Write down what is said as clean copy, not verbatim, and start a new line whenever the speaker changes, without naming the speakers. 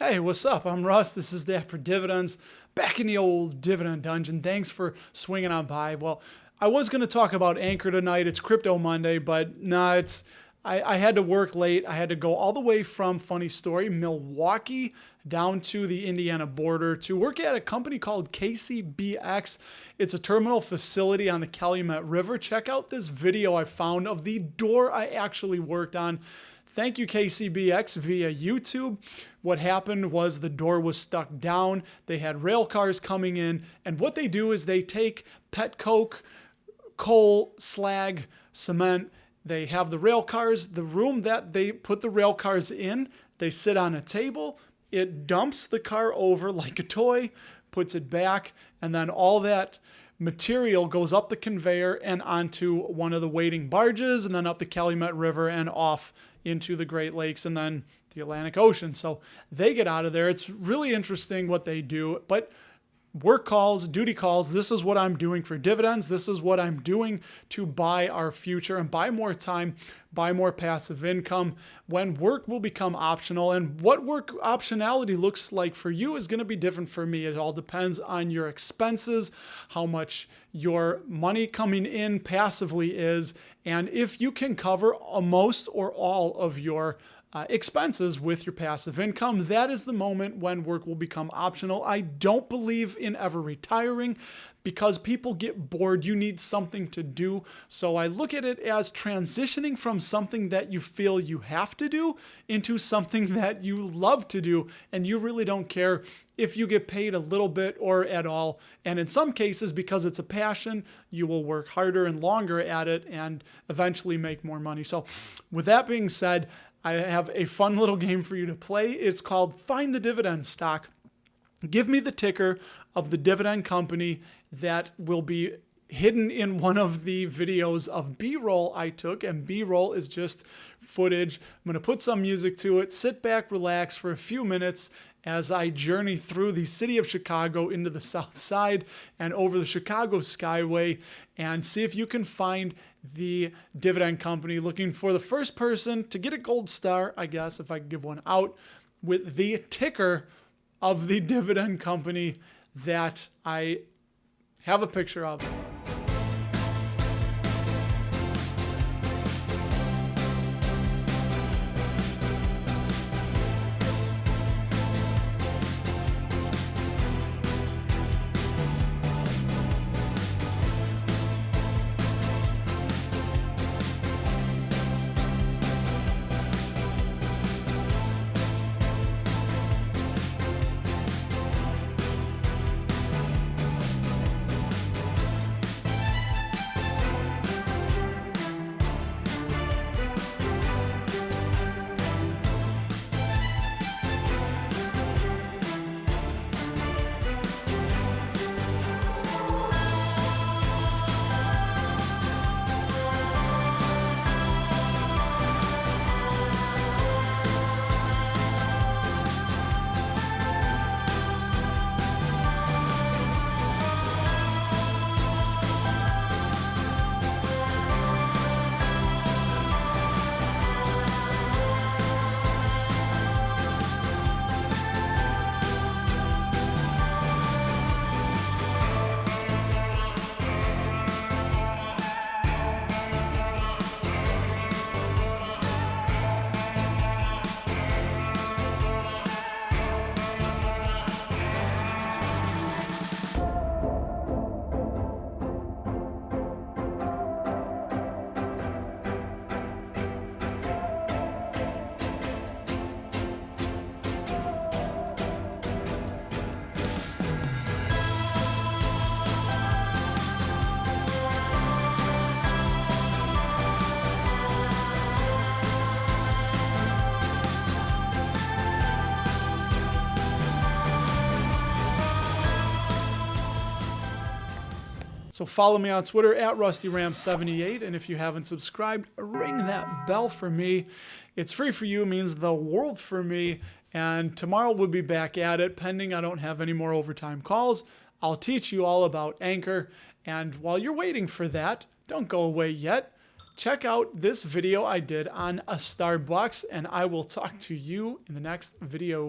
Hey, what's up? I'm Russ. This is the After Dividends, back in the old dividend dungeon. Thanks for swinging on by. Well, I was going to talk about Anchor tonight. It's Crypto Monday, but nah, I had to work late. I had to go all the way from, funny story, Milwaukee down to the Indiana border to work at a company called KCBX. It's a terminal facility on the Calumet River. Check out this video I found of the door I actually worked on. Thank you, KCBX, via YouTube. What happened was the door was stuck down. They had rail cars coming in, and what they do is they take pet coke, coal, slag, cement. They have the rail cars. The room that they put the rail cars in, they sit on a table. It dumps the car over like a toy, puts it back, and then all that material goes up the conveyor and onto one of the waiting barges, and then up the Calumet River and off into the Great Lakes and then the Atlantic Ocean. So they get out of there. It's really interesting what they do, but work calls, duty calls, this is what I'm doing for dividends. This is what I'm doing to buy our future and buy more time, buy more passive income when work will become optional. And what work optionality looks like for you is going to be different for me. It all depends on your expenses, how much your money coming in passively is, and if you can cover most or all of your expenses with your passive income. That is the moment when work will become optional. I don't believe in ever retiring because people get bored. You need something to do. So I look at it as transitioning from something that you feel you have to do into something that you love to do, and you really don't care if you get paid a little bit or at all. And in some cases, because it's a passion, you will work harder and longer at it and eventually make more money. So with that being said, I have a fun little game for you to play. It's called Find the Dividend Stock. Give me the ticker of the dividend company that will be hidden in one of the videos of B-roll I took, and B-roll is just footage. I'm going to put some music to it, sit back, relax for a few minutes as I journey through the city of Chicago into the South Side and over the Chicago Skyway, and see if you can find the dividend company. Looking for the first person to get a gold star, I guess, if I could give one out, with the ticker of the dividend company that I have a picture of. So follow me on Twitter at RustyRam78, and if you haven't subscribed, ring that bell for me. It's free for you, means the world for me, and tomorrow we'll be back at it, pending I don't have any more overtime calls. I'll teach you all about Anchor, and while you're waiting for that, don't go away yet. Check out this video I did on a Starbucks, and I will talk to you in the next video.